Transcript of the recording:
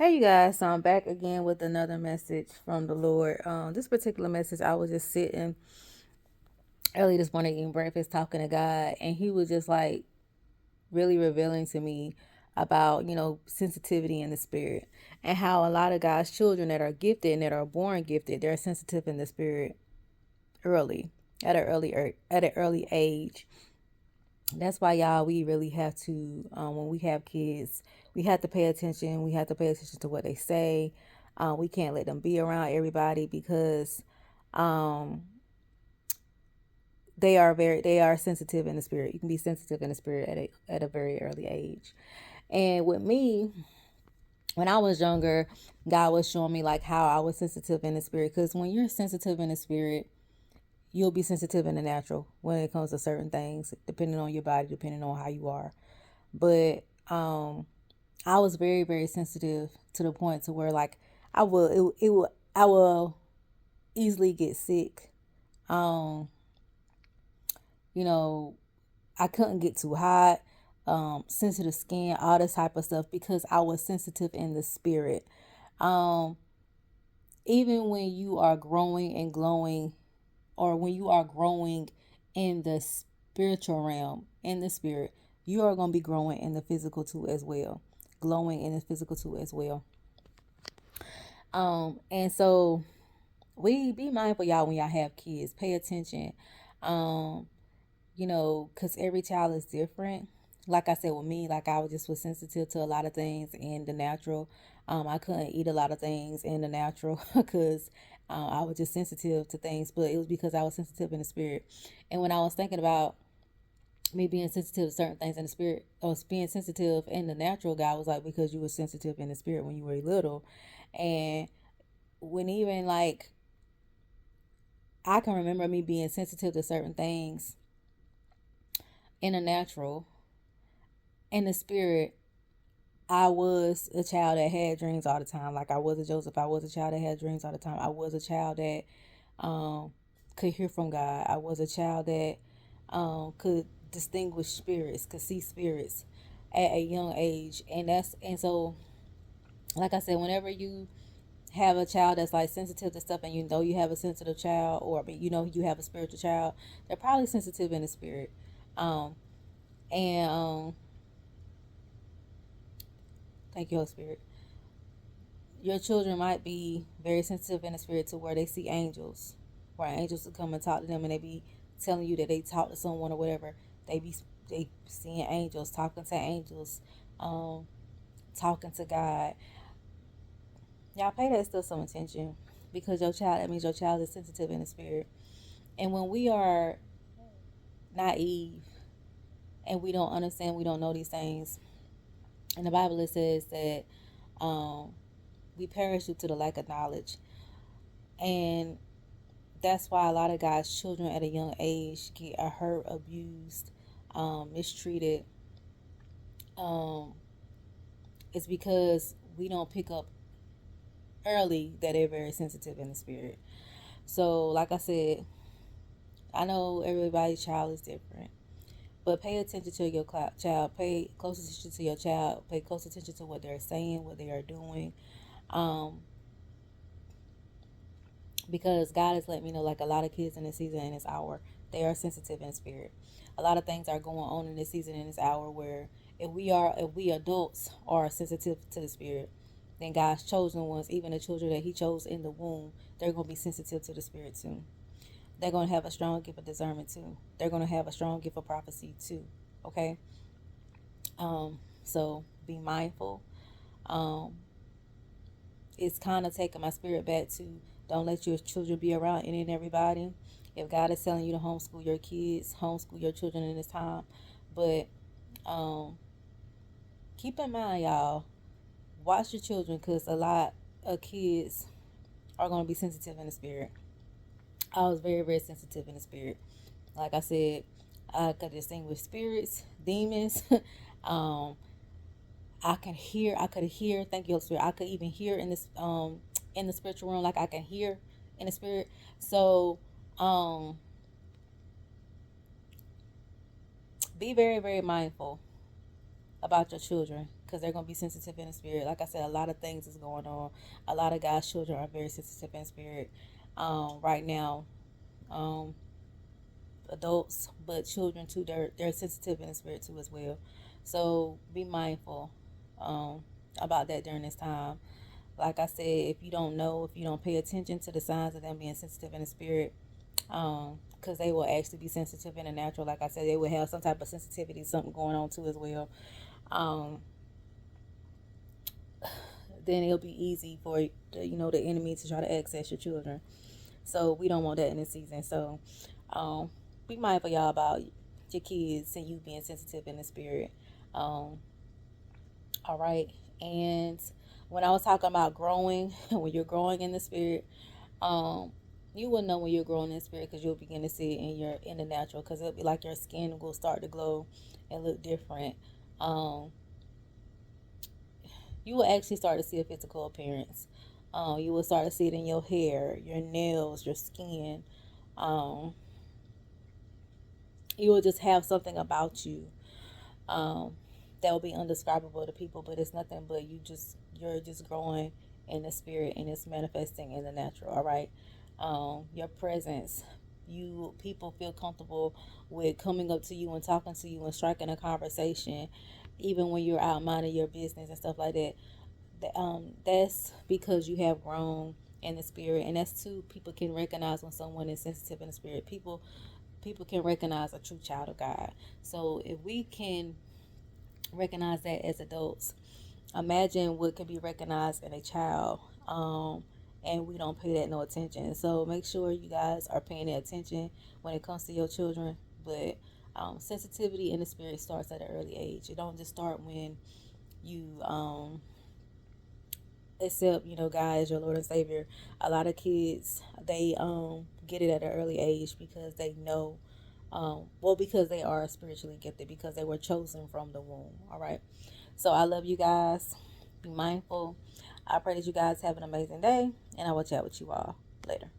Hey you guys, so I'm back again with another message from the Lord. This particular message, I was just sitting early this morning eating breakfast, talking to God, and He was just like really revealing to me about sensitivity in the spirit, and how a lot of God's children that are gifted and that are born gifted, they're sensitive in the spirit early, at an early age. That's why, y'all, we really have to, when we have kids, we have to pay attention. We have to pay attention to what they say. We can't let them be around everybody because um, they are sensitive in the spirit. You can be sensitive in the spirit at a very early age. And with me, when I was younger, God was showing me like how I was sensitive in the spirit. Because when you're sensitive in the spirit, you'll be sensitive in the natural when it comes to certain things, depending on your body, depending on how you are. But I was very, very sensitive to the point to where like I will easily get sick. Um, you know, I couldn't get too hot, sensitive skin, all this type of stuff because I was sensitive in the spirit. Um, Even when you are growing and glowing, or when you are growing in the spiritual realm, in the spirit, you are going to be growing in the physical too as well, glowing in the physical too as well. And so we be mindful, y'all, when y'all have kids. Pay attention. Um, because every child is different. Like I said, with me, like I was sensitive to a lot of things in the natural. I couldn't eat a lot of things in the natural because I was just sensitive to things, but it was because I was sensitive in the spirit. And when I was thinking about me being sensitive to certain things in the spirit, or being sensitive in the natural, God was like, because you were sensitive in the spirit when you were little. And when even like I can remember me being sensitive to certain things in the natural. In the spirit, I was a child that had dreams all the time. Like I was a Joseph. I was a child that had dreams all the time. I was a child that um, could hear from God. I was a child that could distinguish spirits, could see spirits at a young age. And so, like I said, whenever you have a child that's like sensitive to stuff, and you know you have a sensitive child, or you have a spiritual child, they're probably sensitive in the spirit. Um, and Thank you, Holy Spirit. Your children might be very sensitive in the spirit to where they see angels, where angels will come and talk to them, and they be telling you that they talk to someone or whatever. They seeing angels, talking to angels, um, talking to God. Y'all pay that stuff some attention, because that means your child is sensitive in the spirit. And when we are naive and we don't understand, we don't know these things. In the Bible, it says that um, we perish due to the lack of knowledge. And that's why a lot of God's children at a young age get hurt, abused, mistreated. Um, it's because we don't pick up early that they're very sensitive in the spirit. So, like I said, I know everybody's child is different, but pay attention to your child. Pay close attention to your child. Pay close attention to what they're saying, what they are doing. Um, because God has let me know, like a lot of kids in this season and this hour, they are sensitive in spirit. A lot of things are going on in this season and this hour where if we adults are sensitive to the spirit, then God's chosen ones, even the children that He chose in the womb, they're going to be sensitive to the spirit too. They're going to have a strong gift of discernment too. They're going to have a strong gift of prophecy too. Okay, so be mindful. Um, it's kind of taking my spirit back to, don't let your children be around any and everybody. If God is telling you to homeschool your kids, homeschool your children in this time. But um, keep in mind, y'all, watch your children, because a lot of kids are going to be sensitive in the spirit. I was very, very sensitive in the spirit. Like I said, I could distinguish spirits, demons. um, I could hear, thank you, Holy Spirit. I could even hear in the spiritual realm, like I can hear in the spirit. So um be very, very mindful about your children, because they're going to be sensitive in the spirit. Like I said, a lot of things is going on. A lot of God's children are very sensitive in spirit right now. Um, Adults, but children too, they're sensitive in the spirit too as well. So be mindful um, about that during this time. Like I said, if you don't know, if you don't pay attention to the signs of them being sensitive in the spirit, because they will actually be sensitive in the natural. Like I said, they will have some type of sensitivity, something going on too as well. Um, then it'll be easy for the enemy to try to access your children. So we don't want that in this season. So um, be mindful, y'all, about your kids and you being sensitive in the spirit. Um, all right. And when I was talking about growing, when you're growing in the spirit, um, you will know when you're growing in the spirit because you'll begin to see it in the natural, because it'll be like your skin will start to glow and look different. Um, you will actually start to see a physical appearance. You will start to see it in your hair, your nails, your skin. Um, you will just have something about you um, that will be undescribable to people, but it's nothing but you're just growing in the spirit and it's manifesting in the natural. All right, your presence, you people feel comfortable with coming up to you and talking to you and striking a conversation, even when you're out minding your business and stuff like that. That's because you have grown in the spirit, and that's too. People can recognize when someone is sensitive in the spirit. People can recognize a true child of God. So if we can recognize that as adults, imagine what can be recognized in a child. And we don't pay that no attention. So make sure you guys are paying that attention when it comes to your children. But sensitivity in the spirit starts at an early age. It don't just start when you accept God as your Lord and Savior. A lot of kids, they get it at an early age because they know, well, because they are spiritually gifted, because they were chosen from the womb. All right. So I love you guys. Be mindful. I pray that you guys have an amazing day, and I will chat with you all later.